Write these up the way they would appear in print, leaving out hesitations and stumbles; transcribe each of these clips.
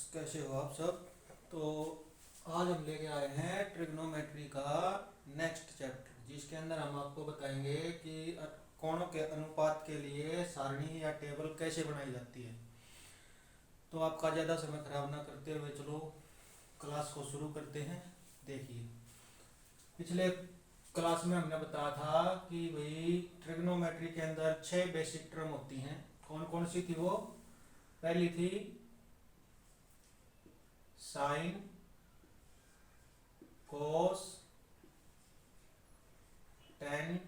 कैसे हो आप सब। तो आज हम लेके आए हैं ट्रिग्नोमेट्री का नेक्स्ट चैप्टर, जिसके अंदर हम आपको बताएंगे कि कोणों के अनुपात के लिए सारणी या टेबल कैसे बनाई जाती है। तो आपका ज़्यादा समय खराब ना करते हुए चलो क्लास को शुरू करते हैं। देखिए, पिछले क्लास में हमने बताया था कि भाई ट्रिग्नोमेट्री के अंदर 6 बेसिक टर्म होती हैं। कौन कौन सी थी वो? पहली थी साइन, कोस, टेन,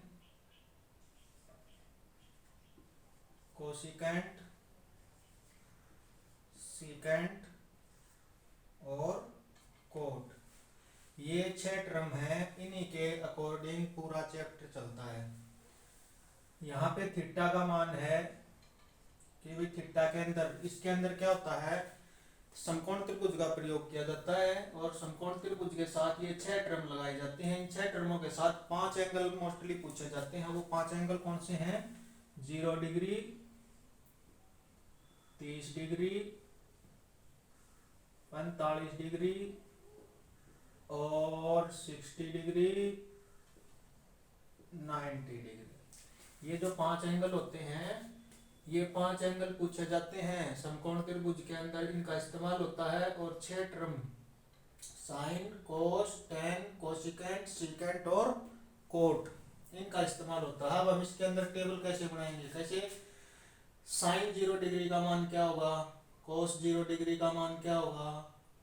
कोसिकेंट, सीकेंट और कोट। ये 6 टर्म हैं, इन्हीं के अकॉर्डिंग पूरा चैप्टर चलता है। यहाँ पे थीटा का मान है कि भाई थीटा के अंदर, इसके अंदर क्या होता है, समकोण त्रिभुज का प्रयोग किया जाता है और समकोण त्रिभुज के साथ ये 6 टर्म लगाए जाते हैं। इन 6 टर्मों के साथ 5 एंगल मोस्टली पूछे जाते हैं। वो 5 एंगल कौन से हैं? 0 डिग्री, 30 डिग्री, 45 डिग्री और 60 डिग्री, 90 डिग्री। ये जो 5 एंगल होते हैं, ये 5 एंगल पूछे जाते हैं समकोण त्रिभुज के अंदर, इनका इस्तेमाल होता है। और 6 टर्म साइन, कोस, टेन, कोसिकेंट, सीकेंट और कोट, इनका इस्तेमाल होता है। अब हम इसके अंदर टेबल कैसे बनाएंगे? कैसे? साइन 0 डिग्री का मान क्या होगा, कोस 0 डिग्री का मान क्या होगा,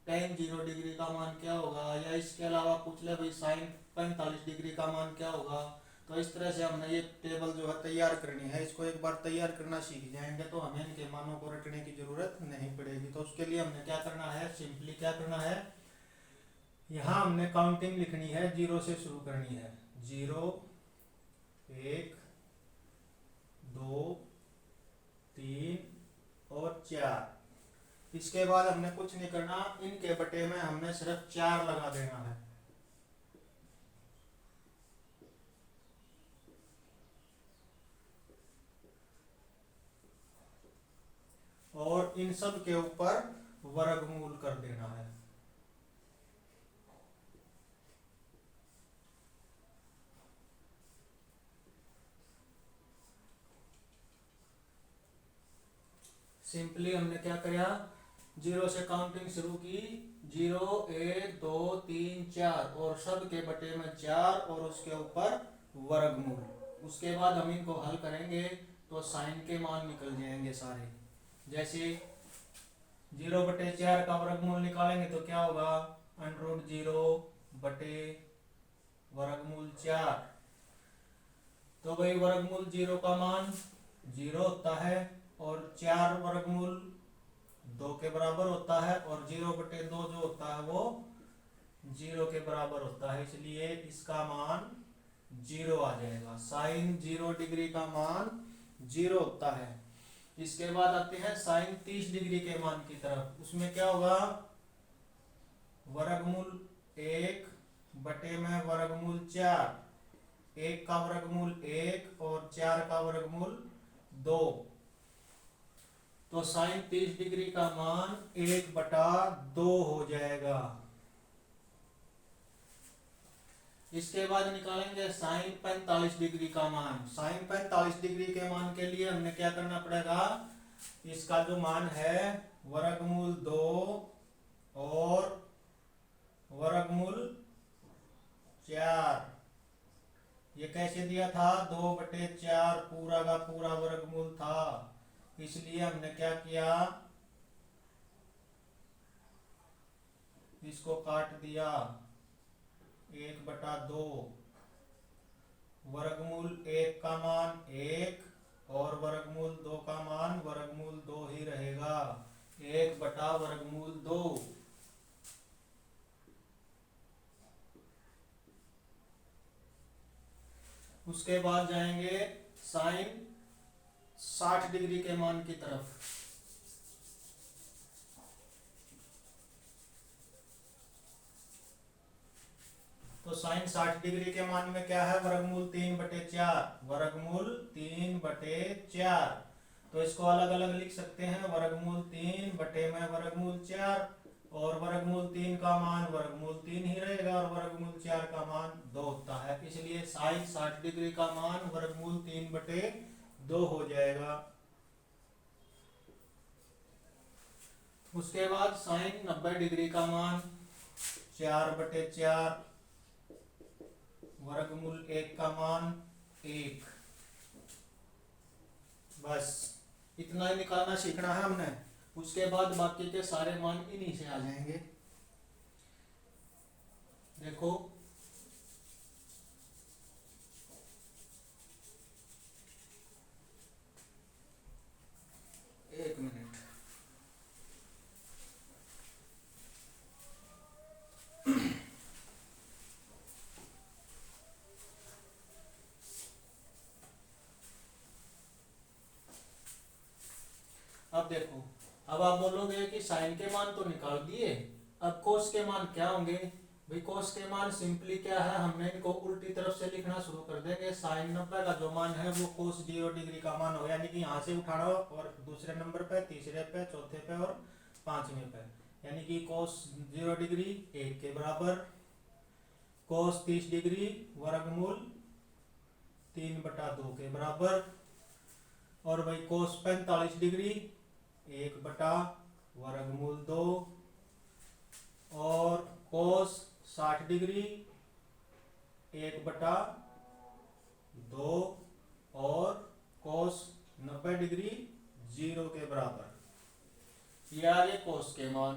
टेन 0 डिग्री का मान क्या होगा, या इसके अलावा पूछ ले भाई साइन 45 डिग्री का मान क्या होगा। तो इस तरह से हमने ये टेबल जो है तैयार करनी है। इसको एक बार तैयार करना सीख जाएंगे तो हमें इनके मानों को रटने की जरूरत नहीं पड़ेगी। तो उसके लिए हमने क्या करना है, सिंपली क्या करना है, यहाँ हमने काउंटिंग लिखनी है, 0 से शुरू करनी है। 0, 1, 2, 3 और 4। इसके बाद हमने कुछ नहीं करना, इनके बटे में हमने सिर्फ 4 लगा देना है। और इन सब के ऊपर वर्गमूल कर देना है। सिंपली हमने क्या किया, 0 से काउंटिंग शुरू की, 0, 1, 2, 3, 4 और सब के बटे में 4 और उसके ऊपर वर्गमूल। उसके बाद हम इनको हल करेंगे तो साइन के मान निकल जाएंगे सारे। जैसे 0/4 का वर्गमूल निकालेंगे तो क्या होगा, √0 बटे वर्गमूल 4। तो भाई वर्गमूल 0 का मान 0 होता है और 4 वर्गमूल 2 के बराबर होता है, और 0/2 जो होता है वो 0 के बराबर होता है, इसलिए इसका मान 0 आ जाएगा। साइन 0 डिग्री का मान 0 होता है। इसके बाद आते हैं साइन 30 डिग्री के मान की तरफ। उसमें क्या होगा, वर्गमूल 1 बटे में वर्गमूल 4, 1 का वर्गमूल 1 और 4 का वर्गमूल 2। तो साइन 30 डिग्री का मान 1/2 हो जाएगा। इसके बाद निकालेंगे साइन 45 डिग्री का मान। साइन 45 डिग्री के मान के लिए हमने क्या करना पड़ेगा, इसका जो मान है वर्गमूल 2 और वर्गमूल 4। ये कैसे दिया था, 2/4 पूरा का पूरा वर्गमूल था, इसलिए हमने क्या किया, इसको काट दिया, 1/2। वर्गमूल 1 का मान 1 और वर्गमूल 2 का मान वर्गमूल 2 ही रहेगा, 1/2। उसके बाद जाएंगे साइन 60 डिग्री के मान की तरफ। तो साइन 60 डिग्री के मान में क्या है, वर्गमूल 3/4, वर्गमूल 3/4। तो इसको अलग अलग लिख सकते हैं, वर्गमूल 3 बटे में वर्गमूल 4, और वर्गमूल 3 का मान वर्गमूल 3 ही रहेगा और वर्गमूल 4 का मान 2 होता है, इसलिए साइन 60 डिग्री का मान वर्गमूल 3 बटे 2 हो जाएगा। उसके बाद साइन 90 डिग्री का मान 4 बटे 4, वर्गमूल 1 का मान 1। बस इतना ही निकालना सीखना है हमने। उसके बाद बाकी के सारे मान इन्हीं से आ जाएंगे। देखो एक मिनट, अब देखो, अब आप बोलोगे कि साइन के मान तो निकाल दिए, अब कोस के मान क्या होंगे। भाई कोस के मान सिंपली क्या है, हमने इनको उल्टी तरफ से लिखना शुरू कर देंगे। साइन 90 का जो मान है वो कोस 0 डिग्री का मान होगा, यानी कि यहाँ से उठाना और दूसरे नंबर पे, तीसरे पे, चौथे पे और पांचवें पे, यानी कि कोस 0 डिग्री 1 के बराबर, कोस 30 डिग्री वर्गमूल 3 बटा 2 के बराबर, और भाई कोस 45 डिग्री 1 बटा वर्गमूल 2, और कोस 60 डिग्री 1 बटा 2, और कोस 90 डिग्री 0 के बराबर। ये आ गए कोस के मान।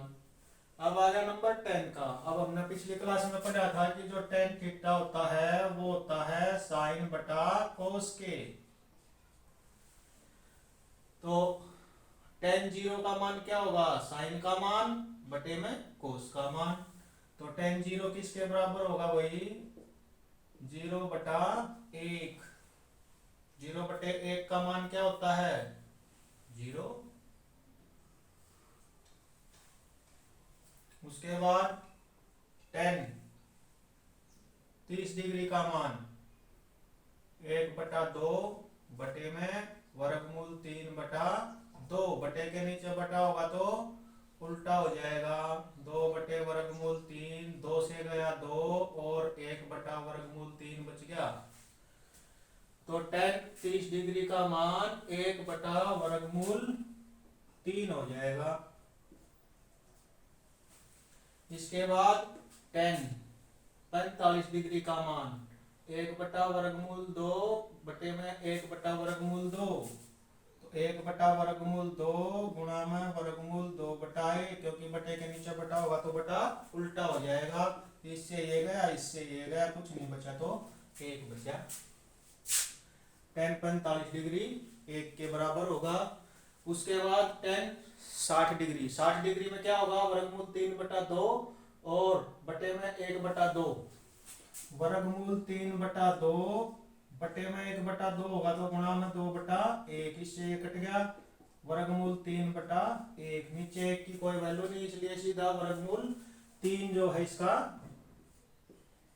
अब आ गया नंबर 10 का। अब हमने पिछली क्लास में पढ़ा था कि जो tan थीटा होता है वो होता है साइन बटा कोस के। तो tan 0 का मान क्या होगा, साइन का मान बटे में कोस का मान। तो tan 0 किसके बराबर होगा, वही 0 बटा 1। 0 बटे 1 का मान क्या होता है, 0। उसके बाद tan 30 डिग्री का मान 1 बटा 2 बटे में वर्गमूल 3 बटा 2, बटे के नीचे बटा होगा तो उल्टा हो जाएगा, 2 बटे वर्गमूल 3, 2 से गया 2 और 1 बटा वर्गमूल 3 बच गया। तो tan 30 डिग्री का मान 1 बटा वर्गमूल 3 हो जाएगा। इसके बाद tan 45 डिग्री का मान 1 बटा वर्गमूल 2 बटे में 1 बटा वर्गमूल 2, तो 1 बटा वर्गमूल 2 गुणा में वर्गमूल 2 बटा 1, क्योंकि बटे के नीचे बटा होगा तो बटा उल्टा हो जाएगा। इससे ये गया, इससे ये गया, कुछ नहीं बचा तो 1 बचा। tan 45 डिग्री 1 के बराबर होगा। उसके बाद tan 60 डिग्री, 60 डिग्री में क्या होगा, वर्गमूल 3 बटा 2 और बटे में 1 बटा 2, वर्गमूल 3 बटा 2 बटे में 1 बटा 2 होगा तो गुणा में 2 बटा 1, इससे ये कट गया, वर्गमूल 3 बटा 1। नीचे 1 की कोई वैल्यू नहीं, इसलिए सीधा वर्गमूल 3 जो है इसका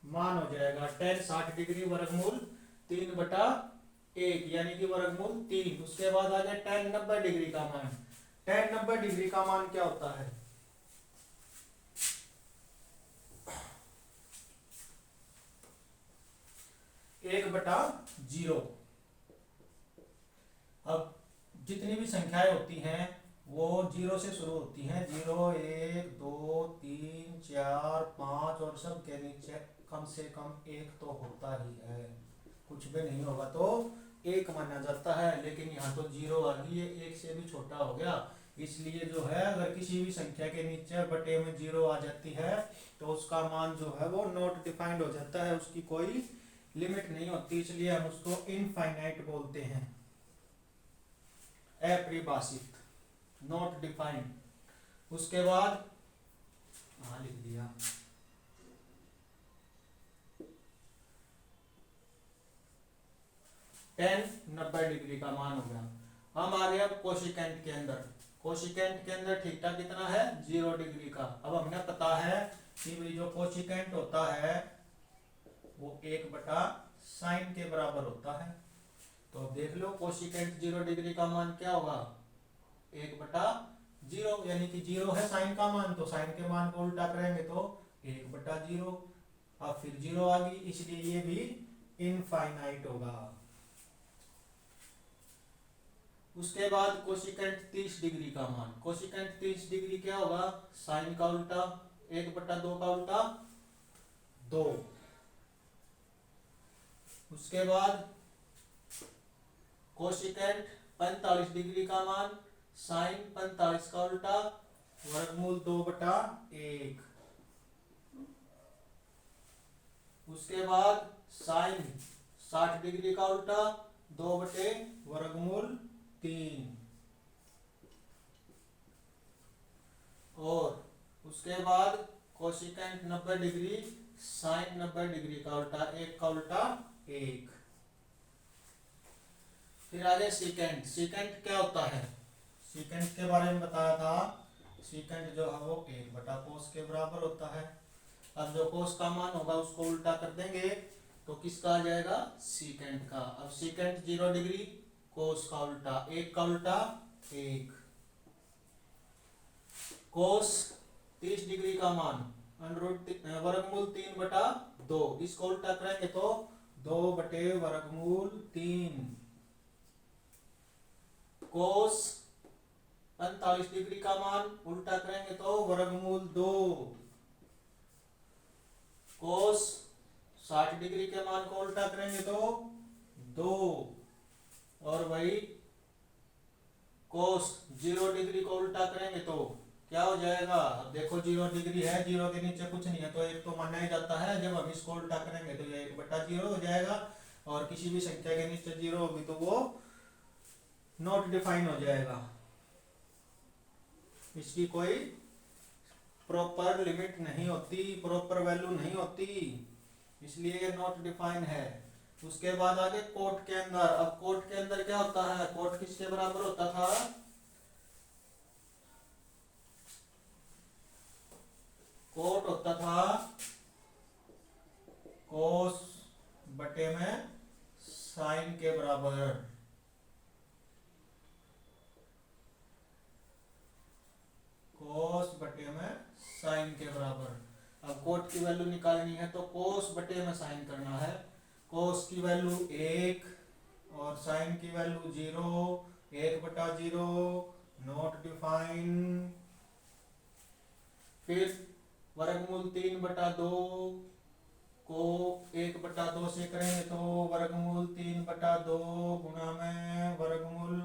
मान हो जाएगा। tan 60 डिग्री वर्गमूल 3 बटा 1 यानी कि वर्गमूल 3। उसके बाद आ गया tan 90 डिग्री का मान। tan 90 डिग्री का मान क्या होता है, 1 बटा 0। अब जितनी भी संख्याएं होती हैं वो 0 से शुरू होती हैं, 0, 1, 2, 3, 4, 5 और सब के नीचे कम से कम 1 तो होता ही है, कुछ भी नहीं होगा तो 1 माना जाता है। लेकिन यहाँ तो 0 आ गई है, 1 से भी छोटा हो गया, इसलिए जो है अगर किसी भी संख्या के नीचे बटे में 0 आ जाती है तो उसका मान जो है वो नॉट डिफाइंड हो जाता है, उसकी कोई लिमिट नहीं होती, इसलिए हम उसको इनफाइनाइट बोलते हैं, अपरिभाषित, नॉट डिफाइंड। उसके बाद हाँ लिख दिया, tan 90 डिग्री का मान हो गया। हम आ गए अब कोशिकेंट के अंदर। कोशिकेंट के अंदर थीटा कितना है, 0 डिग्री का। अब हमें पता है कि जो कोशिकेंट होता है वो 1 बटा साइन के बराबर होता है। तो अब देख लो कोशिकेंट 0 डिग्री का मान क्या होगा, 1/0, यानी कि 0 है साइन का मान, तो साइन के मान को उल्टा करेंगे तो 1/0। अब फिर 0 आ गई, इसलिए ये भी इनफाइनाइट होगा। उसके बाद कोशिकेंट 30 डिग्री का मान, कोशिकेंट 30 डिग्री क्या होगा, साइन का उल्टा, 1/2 का उल्टा 2। उसके बाद कोशिकेंट 45 डिग्री का मान, साइन 45 का उल्टा वर्गमूल 2/1। उसके बाद साइन 60 डिग्री का उल्टा 2/√3। और उसके बाद कोशिकेंट 90 डिग्री, साइन 90 डिग्री का उल्टा, 1 का उल्टा 1। फिर आगे सीकेंट, सीकेंट क्या होता है, सीकेंट के बारे में बताया था। सीकेंट जो है वो 1/cos के बराबर होता है। अब जो cos का मान होगा उसको उल्टा कर देंगे तो किसका आ जाएगा, सीकेंट का। अब सीकेंट 0 डिग्री, cos का उल्टा, 1 का उल्टा 1। cos 30 डिग्री का मान वर्गमूल 3/2, इसको उल्टा करेंगे तो 2/√3। cos 45 डिग्री का मान उल्टा करेंगे तो वर्गमूल 2। cos 60 डिग्री के मान को उल्टा करेंगे तो 2। और वही cos 0 डिग्री को उल्टा करेंगे तो क्या हो जाएगा, अब देखो 0 डिग्री है, 0 के नीचे कुछ नहीं है तो 1 तो माना ही जाता है। जब हम इसको उल्टा करेंगे तो ये 1/0 हो जाएगा, और किसी भी संख्या के नीचे 0 होगी तो वो नॉट डिफाइन हो जाएगा, इसकी कोई प्रॉपर लिमिट नहीं होती, प्रॉपर वैल्यू नहीं होती, इसलिए ये नॉट डिफाइन है। उसके बाद आगे कोट के अंदर, अब कोट के अंदर क्या होता है, कोट किसके बराबर होता था, कोट होता था cos बटे में साइन के बराबर। cos बटे में साइन के बराबर। अब कोट की वैल्यू निकालनी है तो cos बटे में साइन करना है। cos की वैल्यू 1 और साइन की वैल्यू 0, 1/0, नॉट डिफाइन। फिर वर्गमूल 3/2 को 1/2 से करेंगे तो वर्गमूल 3/2 गुणा में वर्गमूल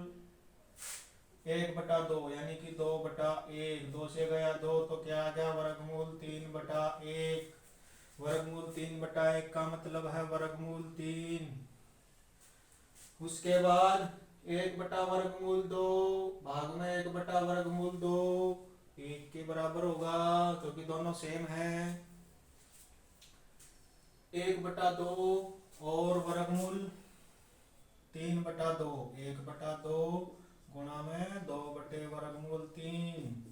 1/2, यानी कि 2/1, 2 से गया 2 तो क्या आ गया, वर्गमूल 3/1। वर्गमूल 3/1 का मतलब है वर्गमूल 3। उसके बाद 1/√2 भाग में 1/√2 1 के बराबर होगा, क्योंकि दोनों सेम है। 1/2 और वर्गमूल 3/2, 1/2 गुणा में 2/√3,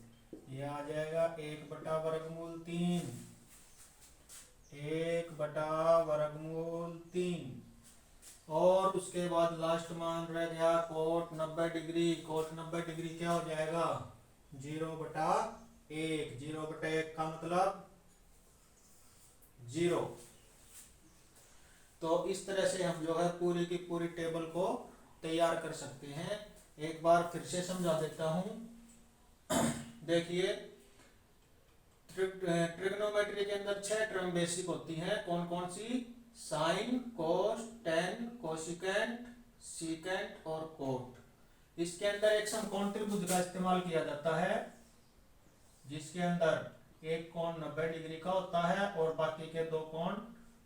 ये आ जाएगा 1/√3, 1/√3। और उसके बाद लास्ट मान रह गया कोट 90 डिग्री। कोट 90 डिग्री क्या हो जाएगा, 0/1, 0/1 का मतलब 0। तो इस तरह से हम जो है पूरी की पूरी टेबल को तैयार कर सकते हैं। एक बार फिर से समझा देता हूं। देखिए ट्रिग्नोमेट्री के अंदर 6 टर्म बेसिक होती हैं, कौन कौन सी, साइन, कोस, टेन, कोशिकेंट, सीकेंट और कोट। इसके अंदर एक समकोण त्रिभुज का इस्तेमाल किया जाता है, जिसके अंदर एक कोण 90 डिग्री का होता है और बाकी के 2 कोण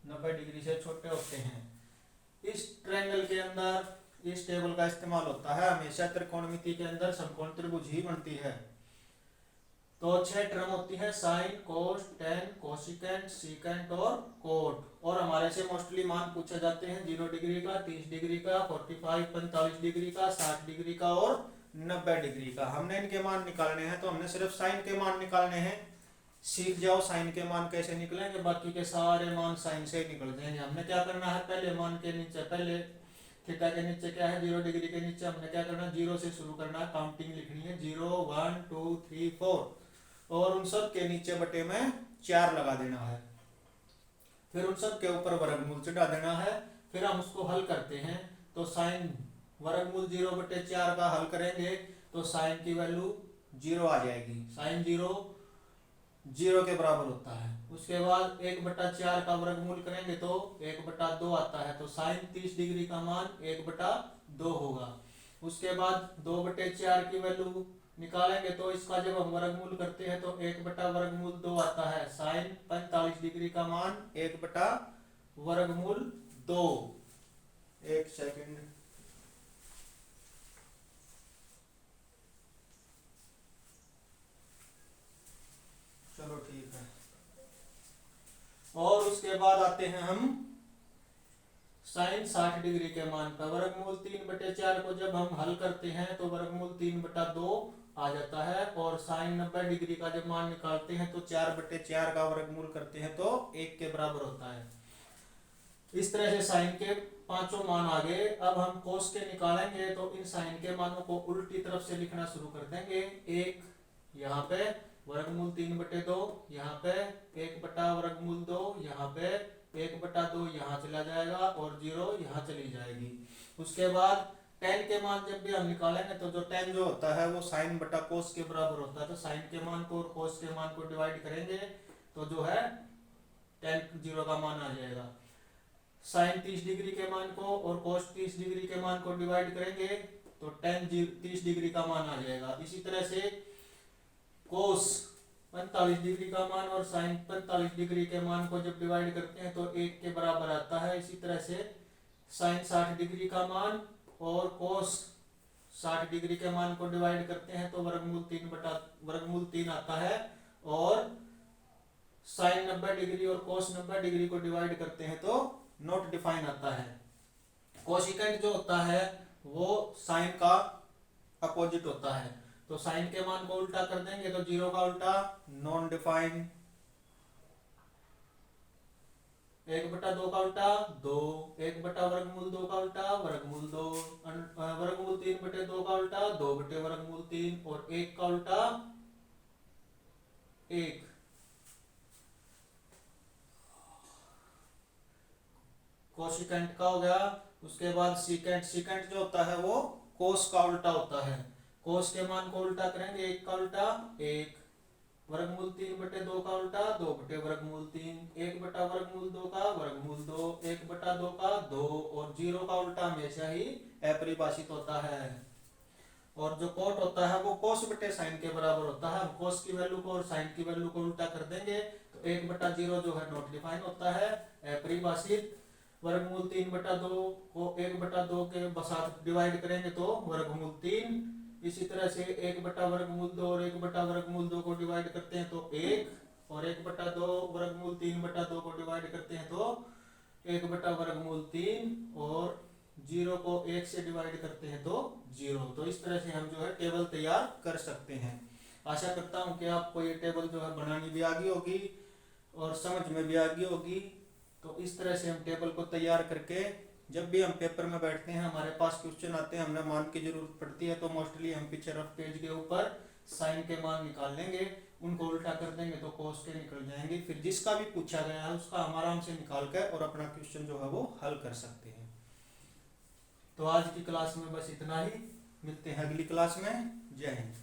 90 डिग्री से छोटे होते हैं। इस ट्रायंगल के अंदर इस टेबल का इस्तेमाल होता है, हमेशा त्रिकोणमिति के अंदर समकोण त्रिभुज ही बनती है। तो 6 टर्म होती है, साइन, कोस, टेन, कोशिकेंट, सीकेंट और कोट। और हमारे से मोस्टली मान पूछे जाते हैं 0 डिग्री का, 30 डिग्री का, 45, 45 डिग्री का, 60 डिग्री का और 90 डिग्री का। हमने इनके मान निकालने हैं तो हमने सिर्फ साइन के मान निकालने हैं। सीख जाओ साइन के मान कैसे निकलेंगे, बाकी के सारे मान साइन से निकल जाएंगे। हमने क्या करना है, पहले मान के नीचे पहले थीटा के नीचे क्या है, 0 डिग्री के नीचे हमने क्या करना है, 0 से शुरू करना है, काउंटिंग लिखनी है, 0 1 2 3 4 और उन सब के नीचे बटे में 4 लगा देना है। फिर उन सब के ऊपर वर्गमूल चढ़ा देना है। फिर हम उसको हल करते हैं तो साइन वर्गमूल 0/4 का हल करेंगे तो साइन की वैल्यू 0 आ जाएगी। साइन 0 के बराबर होता है। उसके बाद 1/4 का वर्गमूल करेंगे तो 1/2 आता है, तो साइन 30 डिग्री का मान 1/2 होगा। उसके बाद 2/4 की वैल्यू निकालेंगे तो इसका जब हम वर्गमूल करते हैं तो 1/2 आता है, साइन 45 डिग्री का मान 1/2। एक सेकंड, चलो ठीक है। और उसके बाद आते हैं हम साइन 60 डिग्री के मान पर। वर्गमूल 3/4 को जब हम हल करते हैं तो वर्गमूल 3/2 आ जाता है। और साइन 90 डिग्री का जब मान निकालते हैं तो 4/4 का वर्गमूल करते हैं तो 1 के बराबर होता है। इस तरह से साइन के पांचों मान आ गए। अब हम कोस के निकालेंगे तो इन साइन के मानों को उल्टी तरफ से लिखना शुरू कर देंगे। 1 यहाँ पे वर्गमूल 3/2, यहाँ पे 1/2 यहाँ पे 1/2 यहाँ चला जाएगा और 0 यहाँ चली जाएगी। उसके बाद tan के मान जब भी हम निकालेंगे तो जो tan जो होता है वो साइन बटा कोस के बराबर होता है। तो साइन के मान को और कोस के मान को डिवाइड करेंगे तो जो है tan 0 का मान आ जाएगा। साइन 30 डिग्री के मान को और कोस 30 डिग्री के मान को डिवाइड करेंगे तो tan 30 डिग्री का मान आ जाएगा। इसी तरह से कोस 45 डिग्री का मान और साइन 45 डिग्री के मान को जब डिवाइड करते हैं तो 1 के बराबर आता है। इसी तरह से साइन 60 डिग्री का मान और कोस 60 डिग्री के मान को डिवाइड करते हैं तो वर्गमूल 3 आता है। और साइन 90 डिग्री और कोस 90 डिग्री को डिवाइड करते हैं तो नॉट डिफाइन आता है। कोसिकेंट जो होता है वो साइन का अपोजिट होता है। तो साइन के मान को उल्टा कर देंगे तो 0 का उल्टा नॉन डिफाइन, 1/2 का उल्टा 2, 1/2 का उल्टा वर्गमूल 2, वर्गमूल 3/2 का उल्टा 2/3 और 1 का उल्टा 1। कोसिकेंट का हो गया। उसके बाद सीकेंट। सीकेंट जो होता है वो कोस का उल्टा होता है। कोस के मान को उल्टा करेंगे, 1 का उल्टा 1, वर्गमूल 3/2 का उल्टा 2/3, 1/2 का वर्गमूल 2, 1/2 का 2 और 0 का उल्टा हमेशा ही अपरिभाषित होता है। और जो कोट होता है वो कोस बटे साइन के बराबर होता है। कोस की वैल्यू को और साइन की वैल्यू को उल्टा कर देंगे तो 1/0 जो है नॉट डिफाइन होता है, अपरिभाषित। वर्गमूल 3/2 को 1/2 के साथ डिवाइड करेंगे तो वर्गमूल 3। इसी तरह से 1/2 और 1/2 को डिवाइड करते हैं तो 1 और 1/2 वर्गमूल 3/2 को डिवाइड करते हैं तो 1/3 और 0 को 1 से डिवाइड करते हैं तो 0। तो इस तरह से हम जो है टेबल तैयार कर सकते हैं। आशा करता हूँ कि आपको ये टेबल जो है बनानी भी आ गई होगी और समझ में भी आ गई होगी। तो इस तरह से हम टेबल को तैयार करके जब भी हम पेपर में बैठते हैं हमारे पास क्वेश्चन आते हैं, हमें मान की जरूरत पड़ती है तो मोस्टली हम पीछे रफ पेज के ऊपर साइन के मान निकाल लेंगे, उनको उल्टा कर देंगे तो कोस के निकल जाएंगे। फिर जिसका भी पूछा गया है उसका हम आराम से निकाल कर और अपना क्वेश्चन जो है वो हल कर सकते हैं। तो आज की क्लास में बस इतना ही, मिलते हैं अगली क्लास में। जय हिंद।